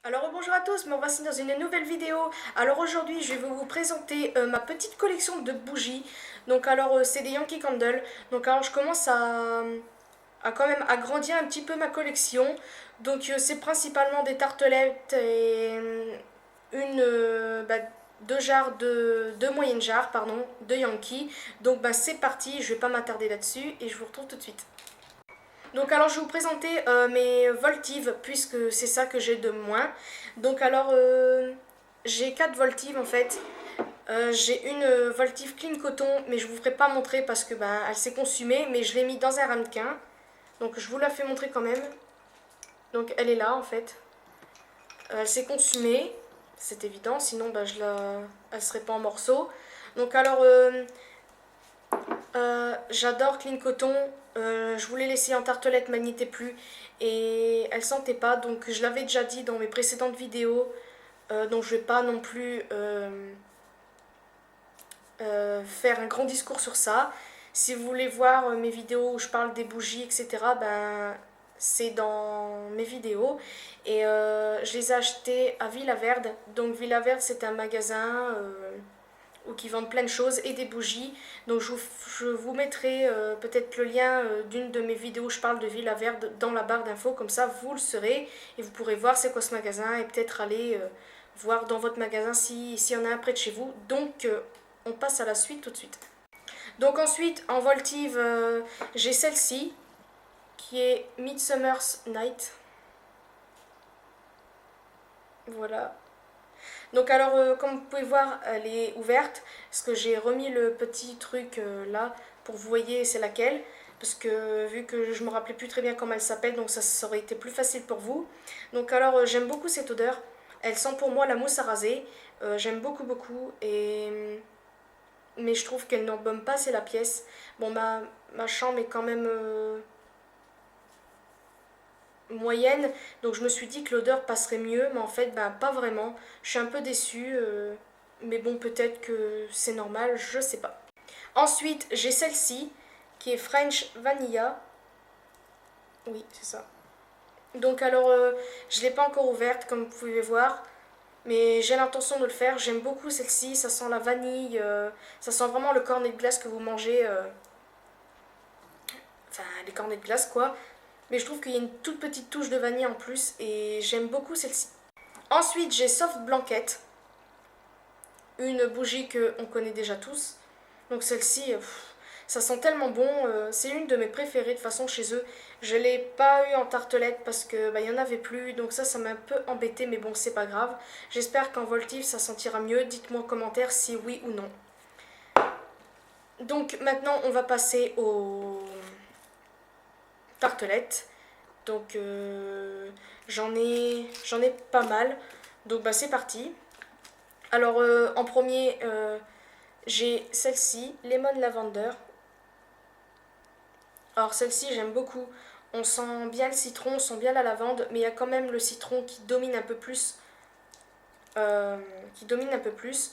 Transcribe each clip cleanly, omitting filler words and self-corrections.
Alors bonjour à tous, me voici dans une nouvelle vidéo. Alors aujourd'hui je vais vous présenter ma petite collection de bougies. Donc alors c'est des Yankee Candle. Donc alors je commence à quand même agrandir un petit peu ma collection. Donc c'est principalement des tartelettes et deux jarres deux moyennes jarres pardon, de Yankee. Donc c'est parti, je vais pas m'attarder là-dessus et je vous retrouve tout de suite. Donc alors je vais vous présenter mes voltives puisque c'est ça que j'ai de moins. Donc alors j'ai 4 voltives en fait. J'ai une voltive clean coton mais je vous ferai pas montrer parce que elle s'est consumée mais je l'ai mis dans un ramequin. Donc je vous la fais montrer quand même. Donc elle est là en fait. Elle s'est consumée, c'est évident, sinon elle serait pas en morceaux. Donc alors j'adore Clean Coton. Je voulais l'essayer en tartelette, mais elle n'y était plus. Et elle sentait pas. Donc je l'avais déjà dit dans mes précédentes vidéos. Donc je vais pas non plus faire un grand discours sur ça. Si vous voulez voir mes vidéos où je parle des bougies, etc., c'est dans mes vidéos. Et je les ai achetées à Villa Verde. Donc Villa Verde, c'est un magasin ou qui vendent plein de choses et des bougies. Donc je vous mettrai peut-être le lien d'une de mes vidéos où je parle de Villa Verde dans la barre d'infos, comme ça vous le saurez et vous pourrez voir c'est quoi ce magasin et peut-être aller voir dans votre magasin s'il y en a un près de chez vous. Donc on passe à la suite tout de suite. Donc ensuite en voltive j'ai celle-ci qui est Midsummer's Night. Voilà. Donc alors, comme vous pouvez voir, elle est ouverte. Parce que j'ai remis le petit truc là pour vous voyez c'est laquelle. Parce que vu que je me rappelais plus très bien comment elle s'appelle, donc ça aurait été plus facile pour vous. Donc alors, j'aime beaucoup cette odeur. Elle sent pour moi la mousse à raser. J'aime beaucoup beaucoup. Mais je trouve qu'elle n'embaume pas assez la pièce. Bon, ma chambre est quand même moyenne, donc je me suis dit que l'odeur passerait mieux, mais en fait, pas vraiment. Je suis un peu déçue, mais bon, peut-être que c'est normal, je sais pas. Ensuite, j'ai celle-ci, qui est French Vanilla. Oui, c'est ça. Donc alors, je l'ai pas encore ouverte, comme vous pouvez voir, mais j'ai l'intention de le faire. J'aime beaucoup celle-ci, ça sent la vanille, ça sent vraiment le cornet de glace que vous mangez, enfin les cornets de glace quoi. Mais je trouve qu'il y a une toute petite touche de vanille en plus et j'aime beaucoup celle-ci. Ensuite, j'ai Soft Blanket, une bougie que on connaît déjà tous. Donc celle-ci, ça sent tellement bon. C'est une de mes préférées de toute façon chez eux. Je l'ai pas eu en tartelette parce que il y en avait plus. Donc ça m'a un peu embêté, mais bon, c'est pas grave. J'espère qu'en Voltive, ça sentira mieux. Dites-moi en commentaire si oui ou non. Donc maintenant, on va passer aux tartelettes. Donc j'en ai pas mal. Donc c'est parti. Alors en premier, j'ai celle-ci, Lemon Lavender. Alors celle-ci, j'aime beaucoup. On sent bien le citron, on sent bien la lavande, mais il y a quand même le citron qui domine un peu plus. Qui domine un peu plus.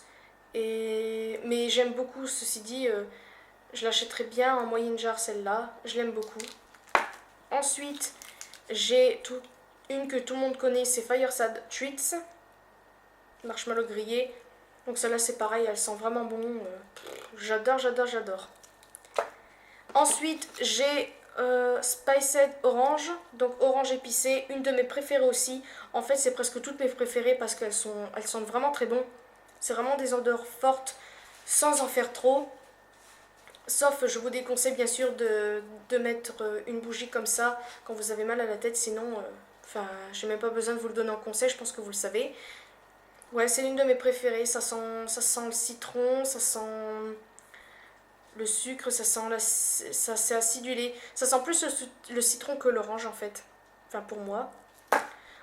Mais j'aime beaucoup, ceci dit, je l'achèterais bien en moyenne jarre celle-là. Je l'aime beaucoup. Ensuite, j'ai une que tout le monde connaît, c'est Fireside Treats. Marshmallow grillé. Donc celle-là c'est pareil, elle sent vraiment bon. J'adore, j'adore, j'adore. Ensuite j'ai Spiced Orange, donc orange épicé, une de mes préférées aussi. En fait c'est presque toutes mes préférées parce elles sentent vraiment très bon. C'est vraiment des odeurs fortes sans en faire trop. Sauf je vous déconseille bien sûr de mettre une bougie comme ça quand vous avez mal à la tête, sinon j'ai même pas besoin de vous le donner en conseil, je pense que vous le savez. Ouais, c'est l'une de mes préférées. Ça sent le citron, ça sent le sucre, ça c'est acidulé. Ça sent plus le citron que l'orange en fait. Enfin pour moi.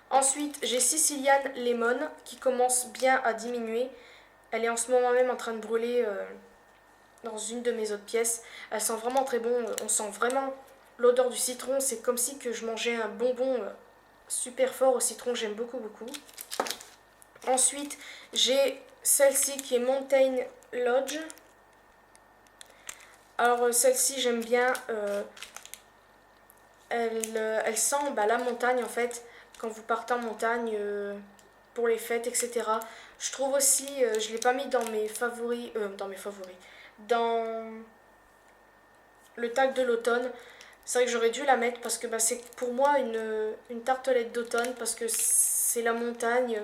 Ensuite, j'ai Sicilian Lemon qui commence bien à diminuer. Elle est en ce moment même en train de brûler dans une de mes autres pièces. Elle sent vraiment très bon. On sent vraiment l'odeur du citron. C'est comme si que je mangeais un bonbon super fort au citron. J'aime beaucoup beaucoup. Ensuite, j'ai celle-ci qui est Mountain Lodge. Alors celle-ci j'aime bien. Elle sent la montagne en fait. Quand vous partez en montagne, pour les fêtes, etc. Je trouve aussi, je ne l'ai pas mis dans mes favoris, dans le tag de l'automne. C'est vrai que j'aurais dû la mettre parce que bah, c'est pour moi une tartelette d'automne parce que c'est la montagne.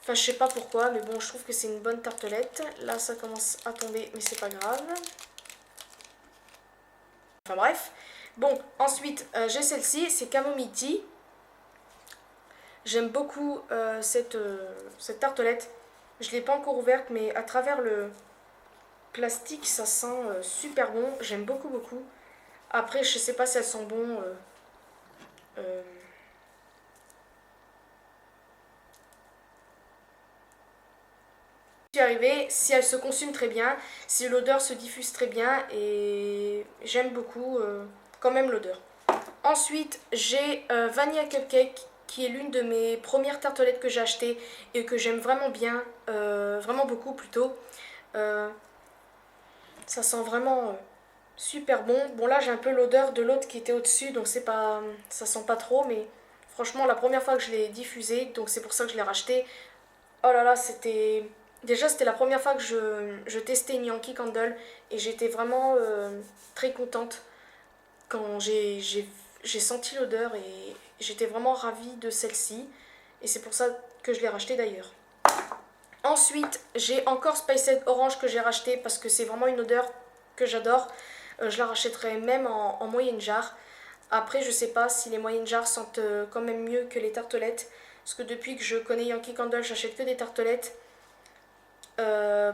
Enfin, je sais pas pourquoi, mais bon, je trouve que c'est une bonne tartelette. Là, ça commence à tomber, mais c'est pas grave. Enfin bref. Bon, ensuite, j'ai celle-ci, c'est Camomille Tea. J'aime beaucoup cette tartelette. Je ne l'ai pas encore ouverte, mais à travers le plastique, ça sent super bon. J'aime beaucoup, beaucoup. Après, je sais pas si elles sont bon. Euh, suis arrivée, si elles se consument très bien, si l'odeur se diffuse très bien, et j'aime beaucoup quand même l'odeur. Ensuite, j'ai Vanilla Cupcake, qui est l'une de mes premières tartelettes que j'ai achetées et que j'aime vraiment bien, vraiment beaucoup plutôt. Euh, Ça sent vraiment super bon. Bon là j'ai un peu l'odeur de l'autre qui était au-dessus, donc c'est pas, ça sent pas trop, mais franchement la première fois que je l'ai diffusé, donc c'est pour ça que je l'ai racheté. Oh là là, c'était... Déjà c'était la première fois que je testais une Yankee Candle et j'étais vraiment très contente quand j'ai senti l'odeur et j'étais vraiment ravie de celle-ci. Et c'est pour ça que je l'ai racheté d'ailleurs. Ensuite, j'ai encore Spiced Orange que j'ai racheté parce que c'est vraiment une odeur que j'adore. Je la rachèterai même en moyenne jarre. Après, je sais pas si les moyennes jarres sentent quand même mieux que les tartelettes. Parce que depuis que je connais Yankee Candle, j'achète que des tartelettes.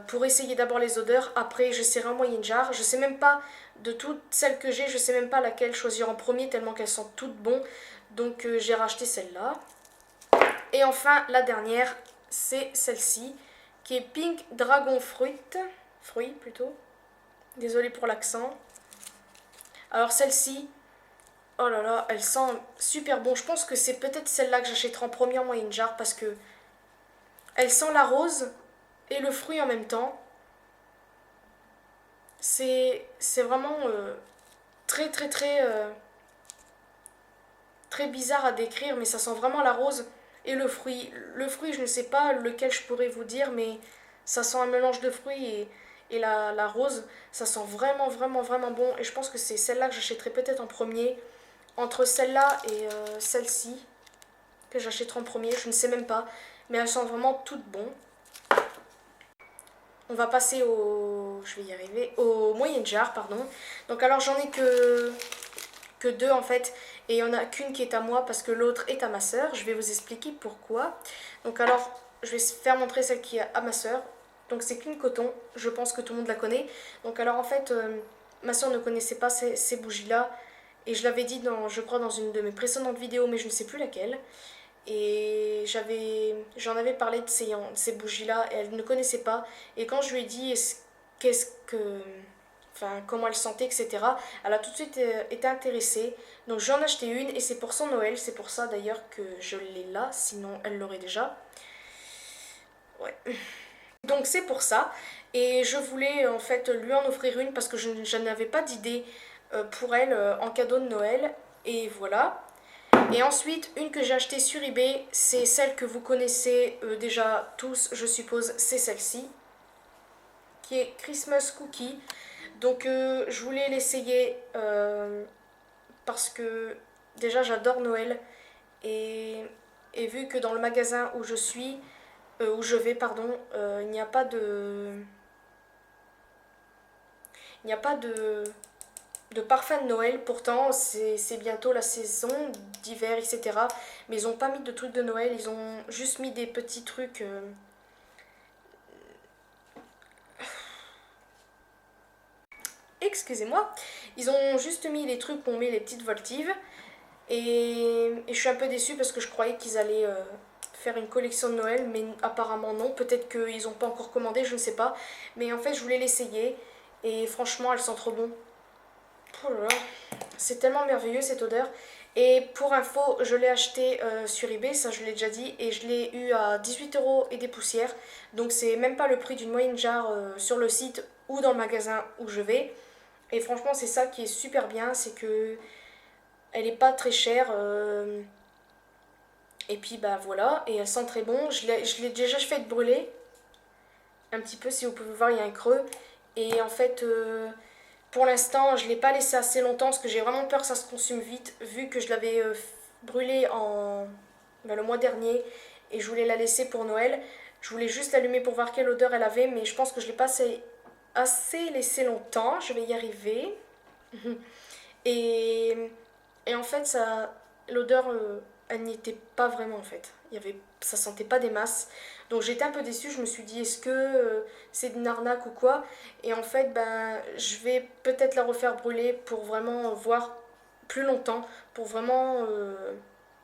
Pour essayer d'abord les odeurs. Après, j'essaierai en moyenne jarre. Je sais même pas de toutes celles que j'ai, je sais même pas laquelle choisir en premier tellement qu'elles sentent toutes bon. Donc j'ai racheté celle-là. Et enfin, la dernière, c'est celle-ci, qui est Pink Dragon Fruit. Fruit plutôt. Désolée pour l'accent. Alors celle-ci, oh là là, elle sent super bon. Je pense que c'est peut-être celle-là que j'achèterai en premier en moyenne jarre parce que elle sent la rose et le fruit en même temps. C'est vraiment très très très très bizarre à décrire, mais ça sent vraiment la rose et le fruit. Le fruit, je ne sais pas lequel je pourrais vous dire, mais ça sent un mélange de fruits et la rose. Ça sent vraiment vraiment vraiment bon et je pense que c'est celle-là que j'achèterai peut-être en premier. Entre celle-là et celle-ci que j'achèterai en premier, je ne sais même pas, mais elles sont vraiment toutes bonnes. On va passer au... je vais y arriver, au moyenne jarre, pardon. Donc alors j'en ai que deux en fait, et il n'y en a qu'une qui est à moi parce que l'autre est à ma soeur. Je vais vous expliquer pourquoi. Donc alors, je vais faire montrer celle qui est à ma soeur. Donc c'est qu'une coton, je pense que tout le monde la connaît. Donc alors en fait, ma soeur ne connaissait pas ces bougies-là, et je l'avais dit dans, je crois dans une de mes précédentes vidéos, mais je ne sais plus laquelle. Et j'en avais parlé de ces bougies-là et elle ne connaissait pas. Et quand je lui ai dit qu'est-ce que, enfin, comment elle sentait, etc., elle a tout de suite été intéressée. Donc j'en ai acheté une et c'est pour son Noël. C'est pour ça d'ailleurs que je l'ai là, sinon elle l'aurait déjà. Ouais. Donc c'est pour ça. Et je voulais en fait lui en offrir une parce que je n'avais pas d'idée pour elle en cadeau de Noël. Et voilà. Et ensuite, une que j'ai achetée sur eBay, c'est celle que vous connaissez déjà tous, je suppose, c'est celle-ci, qui est Christmas Cookie. Donc je voulais l'essayer parce que déjà j'adore Noël et vu que dans le magasin où je suis, où je vais, pardon, il n'y a pas de... Il n'y a pas de parfum de Noël. Pourtant c'est bientôt la saison d'hiver, etc. Mais ils n'ont pas mis de trucs de Noël, ils ont juste mis des petits trucs excusez-moi, ils ont juste mis les trucs où on met les petites voltives et je suis un peu déçue parce que je croyais qu'ils allaient faire une collection de Noël, mais apparemment non. Peut-être qu'ils n'ont pas encore commandé, je ne sais pas, mais en fait je voulais l'essayer et franchement elle sent trop bon. Oh là là, c'est tellement merveilleux cette odeur. Et pour info, je l'ai acheté sur eBay, ça je l'ai déjà dit, et je l'ai eu à 18 € et des poussières. Donc c'est même pas le prix d'une moyenne jarre sur le site ou dans le magasin où je vais. Et franchement c'est ça qui est super bien, c'est que elle est pas très chère. Et puis bah voilà, et elles sentent très bon. Je l'ai déjà fait brûler un petit peu, si vous pouvez voir, il y a un creux. Et en fait, pour l'instant, je ne l'ai pas laissé assez longtemps parce que j'ai vraiment peur que ça se consume vite, vu que je l'avais brûlé le mois dernier et je voulais la laisser pour Noël. Je voulais juste l'allumer pour voir quelle odeur elle avait, mais je pense que je ne l'ai pas assez laissé longtemps. Je vais y arriver. Et, et en fait, l'odeur, elle n'y était pas vraiment en fait. Ça sentait pas des masses. Donc j'étais un peu déçue, je me suis dit est-ce que c'est une arnaque ou quoi. Et en fait, ben, je vais peut-être la refaire brûler pour vraiment voir plus longtemps, pour vraiment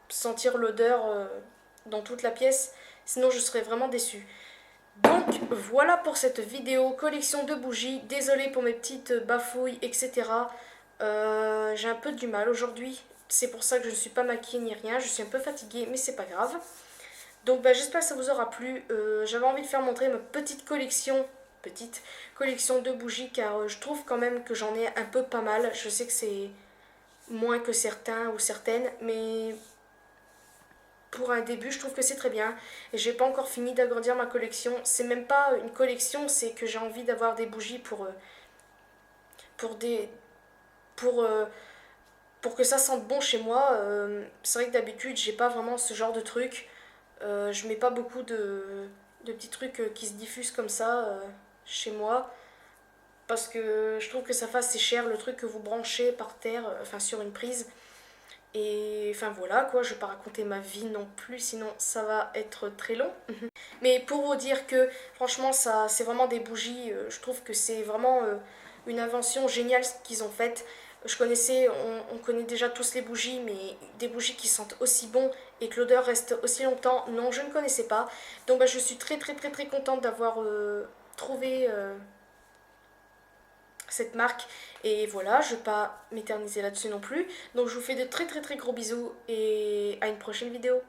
sentir l'odeur dans toute la pièce. Sinon, je serais vraiment déçue. Donc voilà pour cette vidéo collection de bougies. Désolée pour mes petites bafouilles, etc. J'ai un peu du mal aujourd'hui. C'est pour ça que je ne suis pas maquillée ni rien. Je suis un peu fatiguée, mais c'est pas grave. Donc bah, j'espère que ça vous aura plu. J'avais envie de faire montrer ma petite collection de bougies car je trouve quand même que j'en ai un peu pas mal. Je sais que c'est moins que certains ou certaines, mais pour un début, je trouve que c'est très bien. Et j'ai pas encore fini d'agrandir ma collection. C'est même pas une collection, c'est que j'ai envie d'avoir des bougies pour des pour pour que ça sente bon chez moi. C'est vrai que d'habitude, j'ai pas vraiment ce genre de truc. Je mets pas beaucoup de petits trucs qui se diffusent comme ça chez moi. Parce que je trouve que ça fait assez cher le truc que vous branchez par terre, enfin sur une prise. Et enfin voilà quoi, je vais pas raconter ma vie non plus, sinon ça va être très long. Mais pour vous dire que franchement ça c'est vraiment des bougies, je trouve que c'est vraiment une invention géniale ce qu'ils ont faite. On connaît déjà tous les bougies, mais des bougies qui sentent aussi bon et que l'odeur reste aussi longtemps, non je ne connaissais pas. Donc bah, je suis très contente d'avoir trouvé cette marque. Et voilà, je ne vais pas m'éterniser là-dessus non plus. Donc je vous fais de très gros bisous et à une prochaine vidéo.